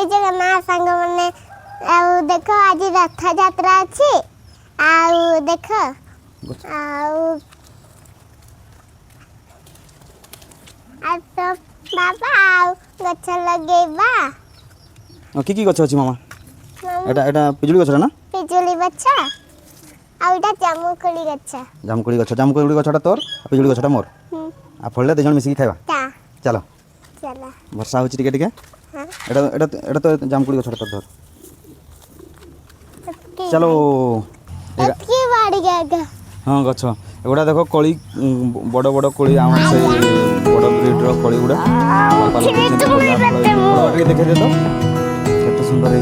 जय जगन्नाथ सांग मैंने आउ देख आज रथ यात्रा अच्छी आउ देख आउ तो बाबा आउ गछ लगेबा की गछ अछि मामा एटा पिजुली गछ ना पिजुली गछ आउ एटा जामुकोली गछटा तोर पिजुली गछटा मोर आ फळले देजण मिसी खाइबा चलो चला वर्षा होची टिके टिके हां एटा तो जामुकोली गछटा तोर धर चलो की बाड़ी गया हाँ गछ एगुड़ा देख कली बड़ बड़ कोली आम से बड़ ब्रिडर कली गुड़ा देखे दे तो केते सुंदर है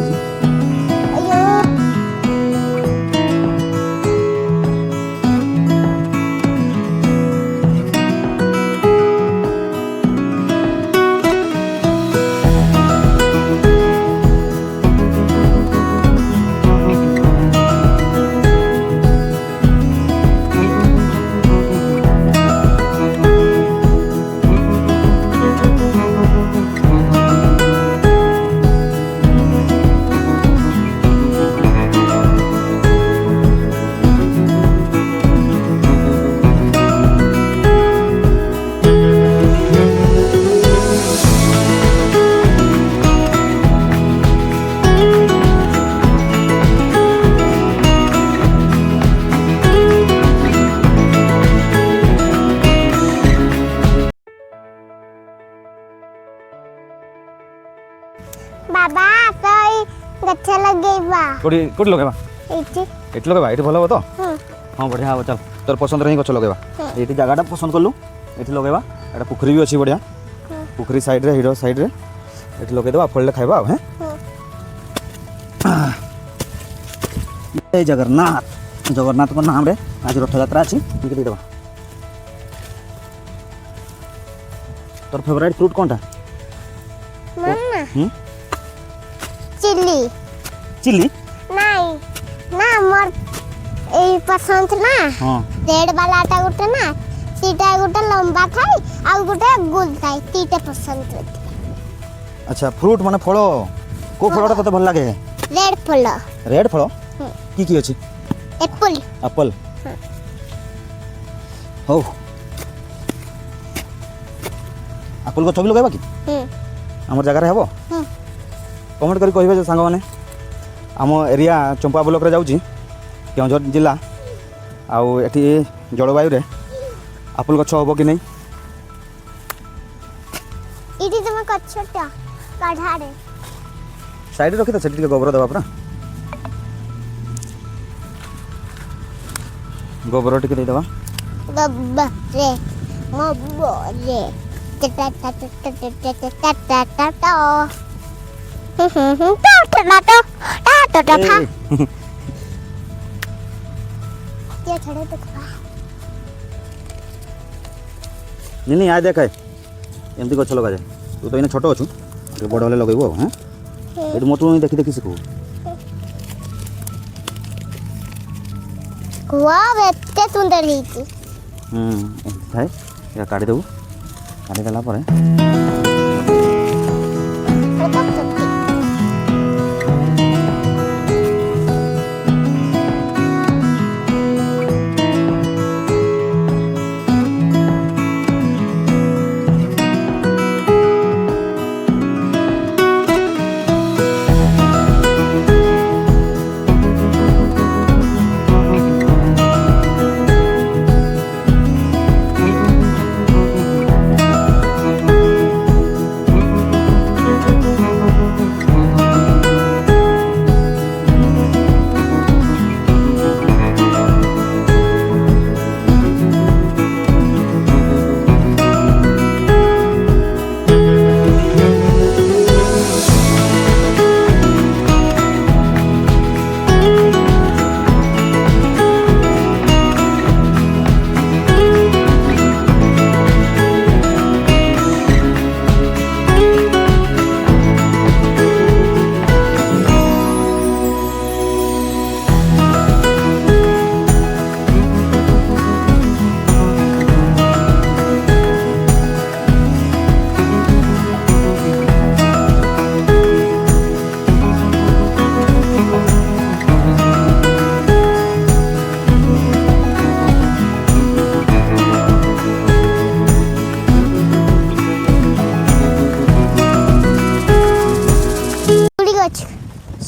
बाबा तो गछ लगेबा कोडी लगेबा एटी लगेबा एटी भलो हो तो हां बढ़िया हो चल तोर पसंद रही गछ लगेबा एटी जगहटा पसंद करलु एटी लगेबा एटा पोखरी भी अछि बढ़िया पोखरी साइड रे हिडो साइड रे एटी लगे देबा फळले खाइबा हैं जय जगन्नाथ जगन्नाथ को नाम रे आज रथ यात्रा अछि ठीक दे देबा तोर फेवरेट फ्रूट कोनटा मन्ना चिल्ली चिल्ली नहीं ना मोर ए पसंद ना हां रेड वाला टा गुटे ना सीटा गुटे लंबा थाई आ गुटे गोल थाई तीटे पसंद होती अच्छा फ्रूट माने फलो को फलोटा तते भल लागे रेड फल की अछि एप्पल एप्पल हो एप्पल को छबि लगाइबा की हमर जगह रे हबो कमेंट करी कहिबे जे सांग माने आम एरिया चंपा ब्लॉक रे जाउची केउझर जिला आउ एठी जलवायु रे एप्पल गछ हबो कि नहीं इटी तुम कछटा काढा रे साइड रखि त सेठी गोबर देबा परा गोबर टिके दे देबा गब्बा रे मब्बो रे टा टा टा टा टा टा टा टा ये छड़े तो खा नहीं आ देख एमती गछ लगा जाए तू तो इने छोट अछु बड़ वाले लगेबो हां एट मोटू देखि देखि सिखो वाह एते सुंदर हिची थाए या काढी देबो काढी देला परे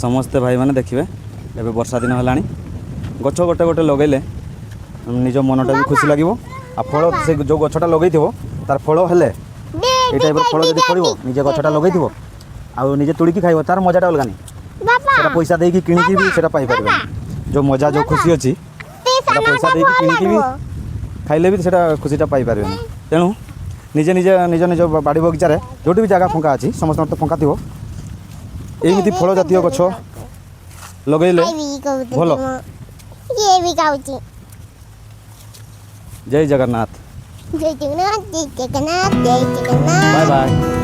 ସମସ୍ତେ ଭାଇମାନେ ଦେଖିବେ ଏବେ ବର୍ଷା ଦିନ ହେଲାଣି ଗଛ ଗୋଟେ ଗୋଟେ ଲଗେଇଲେ ନିଜ ମନଟା ବି ଖୁସି ଲାଗିବ ଆଉ ଫଳ ସେ ଯେଉଁ ଗଛଟା ଲଗେଇଥିବ ତାର ଫଳ ହେଲେ এই টাইপের ফল যদি পড়িব নিজে গছটা লগাইଥିବ ଆଉ ନିଜେ ତୋଳିକି ଖାଇବ ତାର ମଜାଟା ଅଲଗା ନାହିଁ ସେଟା ପଇସା ଦେଇକି କିଣିକି ବି ସେଟା ପାଇପାରିବେ ଯେଉଁ ମଜା ଯେଉଁ ଖୁସି ଅଛି ସେଟା ପଇସା ଦେଇକି କିଣିକି ବି ଖାଇଲେ ବି ସେଟା ଖୁସିଟା ପାଇପାରିବେନି ତେଣୁ ନିଜେ ନିଜେ ନିଜ ନିଜ ବାଡ଼ି ବଗିଚାରେ ଯେଉଁଠି ବି ଜାଗା ଫଙ୍କା ଅଛି ସମସ୍ତଙ୍କର ତ ଫଙ୍କା ଥିବ ଏମିତି ଫଳ ଜାତୀୟ ଗଛ ଲଗେଇଲେ ଭଲ ये भी खाऊची ଜୟ ଜଗନ୍ନାଥ जय जगन्नाथ जय जगन्नाथ जय जगन्नाथ ବାଏ ବାଏ